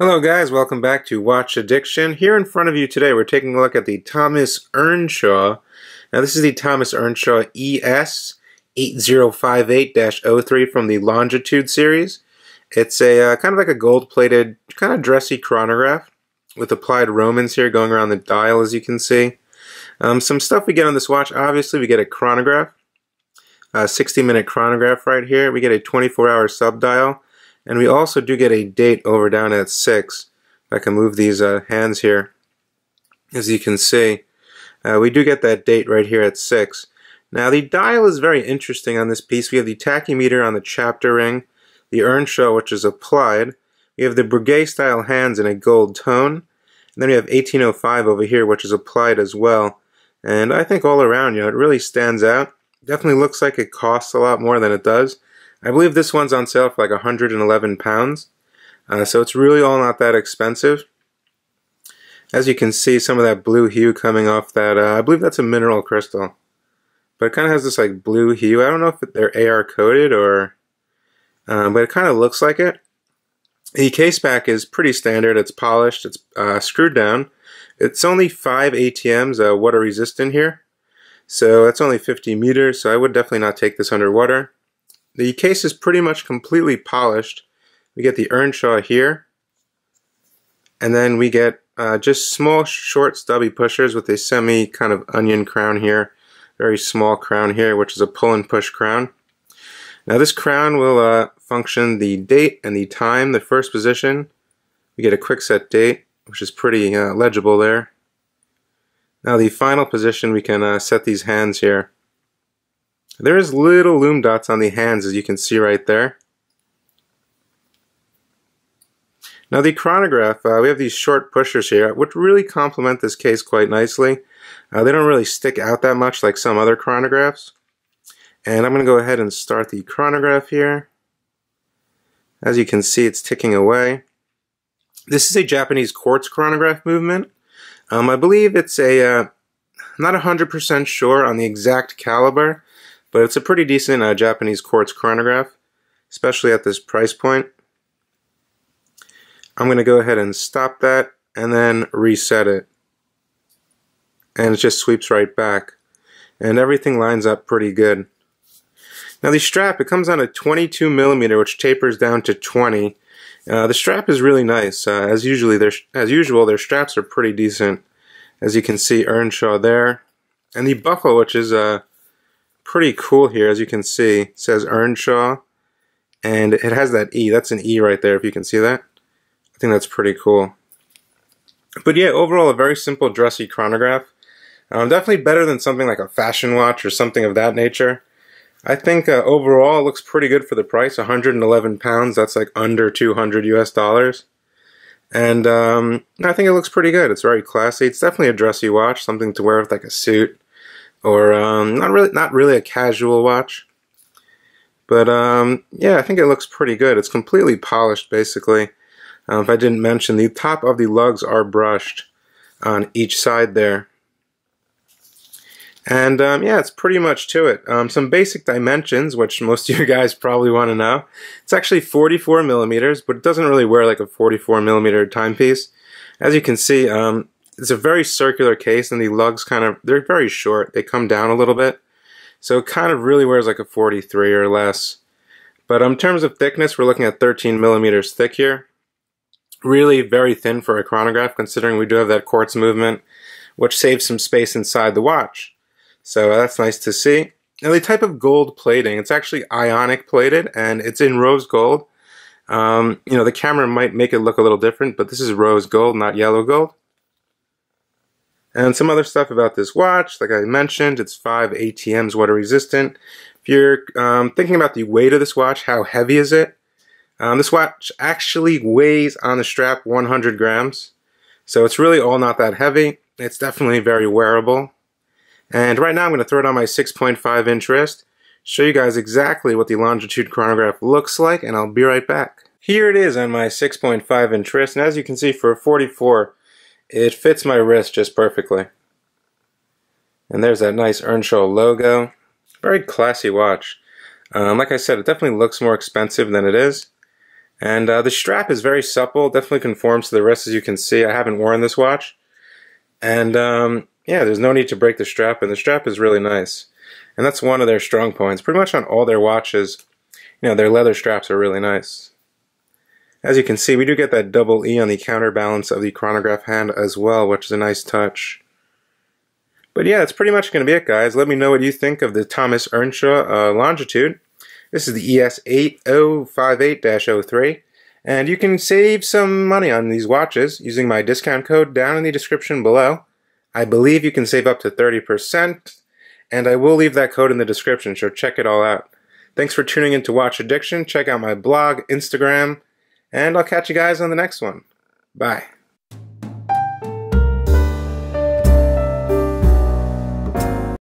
Hello guys, welcome back to Watch Addiction. Here in front of you today we're taking a look at the Thomas Earnshaw. Now this is the Thomas Earnshaw ES8058-03 from the Longitude series. It's a kind of like a gold-plated, kind of dressy chronograph with applied Romans here going around the dial, as you can see. Some stuff we get on this watch, obviously we get a chronograph, a 60-minute chronograph right here. We get a 24-hour sub-dial. And we also do get a date over down at 6. If I can move these hands here, as you can see, we do get that date right here at 6. Now the dial is very interesting on this piece. We have the tachymeter on the chapter ring, the Earnshaw, which is applied. We have the Breguet style hands in a gold tone, and then we have 1805 over here, which is applied as well. And I think all around, it really stands out. Definitely looks like it costs a lot more than it does. I believe this one's on sale for like £111, so it's really all not that expensive. As you can see, some of that blue hue coming off that, I believe that's a mineral crystal. But it kind of has this like blue hue. I don't know if they're AR coated or, but it kind of looks like it. The case back is pretty standard. It's polished, it's screwed down. It's only 5 ATMs water resistant here. So that's only 50 meters, so I would definitely not take this underwater. The case is pretty much completely polished. We get the Earnshaw here, and then we get just small, short, stubby pushers with a semi kind of onion crown here, very small crown here, which is a pull and push crown. Now this crown will function the date and the time. The first position, we get a quick set date, which is pretty legible there. Now the final position, we can set these hands here. There is little lume dots on the hands, as you can see right there. Now the chronograph, we have these short pushers here, which really complement this case quite nicely. They don't really stick out that much like some other chronographs. And I'm going to go ahead and start the chronograph here. As you can see, it's ticking away. This is a Japanese quartz chronograph movement. I believe it's a, not 100% sure on the exact caliber, but it's a pretty decent Japanese quartz chronograph, especially at this price point. I'm going to go ahead and stop that and then reset it. And it just sweeps right back. And everything lines up pretty good. Now the strap, it comes on a 22mm, which tapers down to 20. The strap is really nice. As usual, their straps are pretty decent. As you can see, Earnshaw there. And the buckle, which is pretty cool here, as you can see. It says Earnshaw, and it has that E. That's an E right there, if you can see that. I think that's pretty cool. But yeah, overall, a very simple, dressy chronograph. Definitely better than something like a fashion watch or something of that nature. I think overall, it looks pretty good for the price. £111, that's like under $200 US. And I think it looks pretty good. It's very classy. It's definitely a dressy watch, something to wear with like a suit. Or not really a casual watch, but yeah, I think it looks pretty good. It's completely polished, basically. If I didn't mention, the top of the lugs are brushed on each side there, and yeah, it's pretty much to it. Some basic dimensions, which most of you guys probably want to know. It's actually 44mm, but it doesn't really wear like a 44mm timepiece. As you can see, it's a very circular case, and the lugs they're very short. They come down a little bit. So it kind of really wears like a 43 or less. But in terms of thickness, we're looking at 13mm thick here. Really very thin for a chronograph, considering we do have that quartz movement, which saves some space inside the watch. So that's nice to see. Now the type of gold plating, it's actually ionic plated, and it's in rose gold. The camera might make it look a little different, but this is rose gold, not yellow gold. And some other stuff about this watch, like I mentioned, it's 5 ATMs water resistant. If you're thinking about the weight of this watch, how heavy is it? This watch actually weighs on the strap 100 grams. So it's really all not that heavy. It's definitely very wearable. And right now I'm going to throw it on my 6.5 inch wrist, show you guys exactly what the Longitude chronograph looks like, and I'll be right back. Here it is on my 6.5 inch wrist, and as you can see, for a 44, it fits my wrist just perfectly. And there's that nice Earnshaw logo. Very classy watch. Like I said, it definitely looks more expensive than it is. And the strap is very supple, definitely conforms to the wrist, as you can see. I haven't worn this watch. And yeah, there's no need to break the strap, and the strap is really nice. And that's one of their strong points. Pretty much on all their watches, you know, their leather straps are really nice. As you can see, we do get that double E on the counterbalance of the chronograph hand as well, which is a nice touch. But yeah, that's pretty much going to be it, guys. Let me know what you think of the Thomas Earnshaw Longitude. This is the ES8058-03, and you can save some money on these watches using my discount code down in the description below. I believe you can save up to 30%, and I will leave that code in the description, so check it all out. Thanks for tuning in to Watch Addiction. Check out my blog, Instagram, and I'll catch you guys on the next one. Bye.